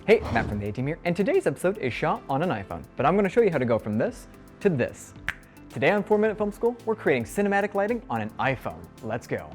Hey, Matt from the A-Team here, and today's episode is shot on an iPhone, but I'm going to show you how to go from this to this. Today on 4-Minute Film School, we're creating cinematic lighting on an iPhone. Let's go.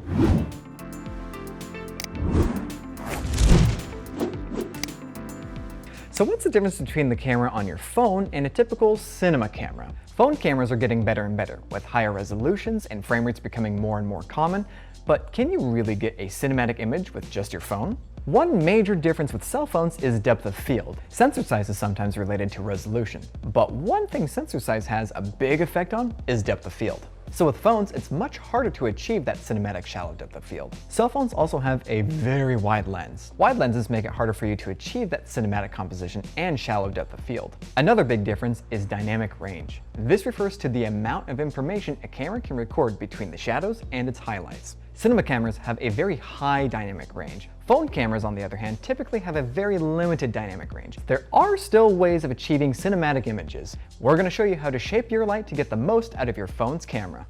So what's the difference between the camera on your phone and a typical cinema camera? Phone cameras are getting better and better, with higher resolutions and frame rates becoming more and more common, but can you really get a cinematic image with just your phone? One major difference with cell phones is depth of field. Sensor size is sometimes related to resolution, but one thing sensor size has a big effect on is depth of field. So with phones, it's much harder to achieve that cinematic shallow depth of field. Cell phones also have a very wide lens. Wide lenses make it harder for you to achieve that cinematic composition and shallow depth of field. Another big difference is dynamic range. This refers to the amount of information a camera can record between the shadows and its highlights. Cinema cameras have a very high dynamic range. Phone cameras, on the other hand, typically have a very limited dynamic range. There are still ways of achieving cinematic images. We're going to show you how to shape your light to get the most out of your phone's camera.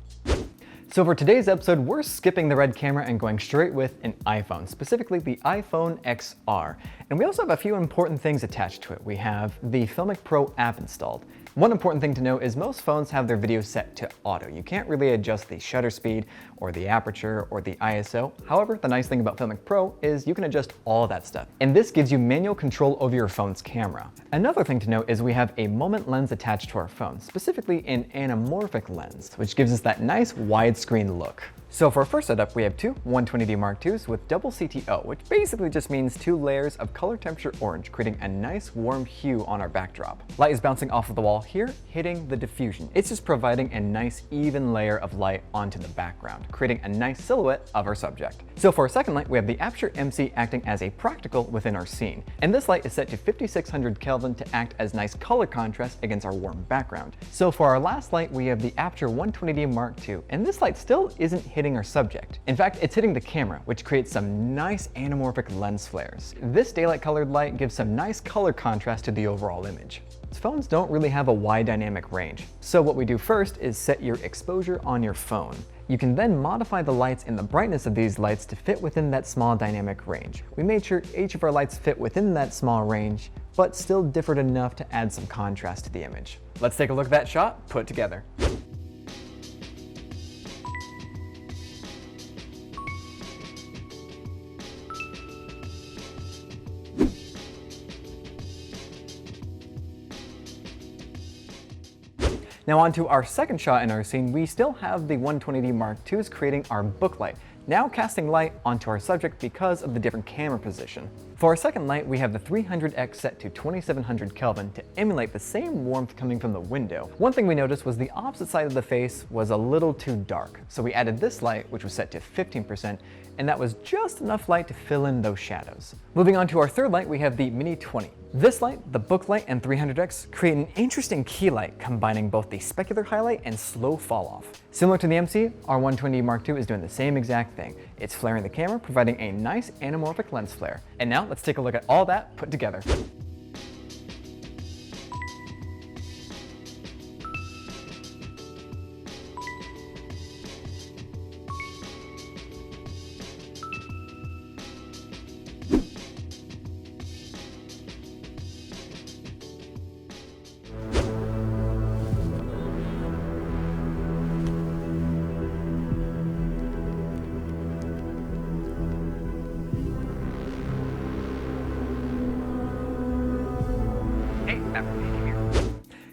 So for today's episode, we're skipping the red camera and going straight with an iPhone, specifically the iPhone XR. And we also have a few important things attached to it. We have the Filmic Pro app installed. One important thing to know is most phones have their video set to auto. You can't really adjust the shutter speed or the aperture or the ISO. However, the nice thing about Filmic Pro is you can adjust all that stuff. And this gives you manual control over your phone's camera. Another thing to note is we have a moment lens attached to our phone, specifically an anamorphic lens, which gives us that nice widescreen look. So for our first setup, we have two 120D Mark IIs with double CTO, which basically just means 2 layers of color temperature orange, creating a nice warm hue on our backdrop. Light is bouncing off of the wall here, hitting the diffusion. It's just providing a nice even layer of light onto the background, creating a nice silhouette of our subject. So for our second light, we have the Aputure MC acting as a practical within our scene. And this light is set to 5600 Kelvin to act as nice color contrast against our warm background. So for our last light, we have the Aputure 120D Mark II, and this light still isn't hitting our subject. In fact, it's hitting the camera, which creates some nice anamorphic lens flares. This daylight colored light gives some nice color contrast to the overall image. Phones don't really have a wide dynamic range, so what we do first is set your exposure on your phone. You can then modify the lights and the brightness of these lights to fit within that small dynamic range. We made sure each of our lights fit within that small range, but still differed enough to add some contrast to the image. Let's take a look at that shot put together. Now on to our second shot in our scene, we still have the 120D Mark IIs creating our book light, now casting light onto our subject because of the different camera position. For our second light, we have the 300X set to 2700 Kelvin to emulate the same warmth coming from the window. One thing we noticed was the opposite side of the face was a little too dark, so we added this light, which was set to 15%, and that was just enough light to fill in those shadows. Moving on to our third light, we have the Mini 20. This light, the book light, and 300X create an interesting key light, combining both the specular highlight and slow fall off. Similar to the MC, our 120 Mark II is doing the same exact thing. It's flaring the camera, providing a nice anamorphic lens flare. And now let's take a look at all that put together.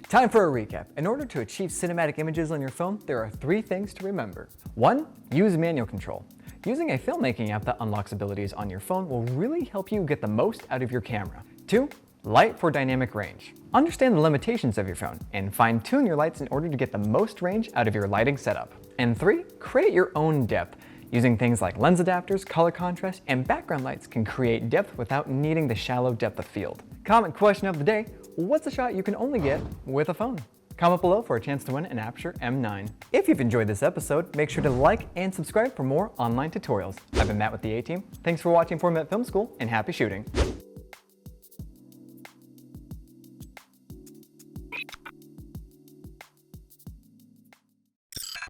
Time for a recap. In order to achieve cinematic images on your phone, there are 3 things to remember. 1. Use manual control. Using a filmmaking app that unlocks abilities on your phone will really help you get the most out of your camera. 2. Light for dynamic range. Understand the limitations of your phone and fine-tune your lights in order to get the most range out of your lighting setup. And 3. Create your own depth. Using things like lens adapters, color contrast, and background lights can create depth without needing the shallow depth of field. Comment question of the day: what's a shot you can only get with a phone? Comment below for a chance to win an Aputure M9. If you've enjoyed this episode, make sure to like and subscribe for more online tutorials. I've been Matt with the A-Team. Thanks for watching 4-Minute Film School, and happy shooting.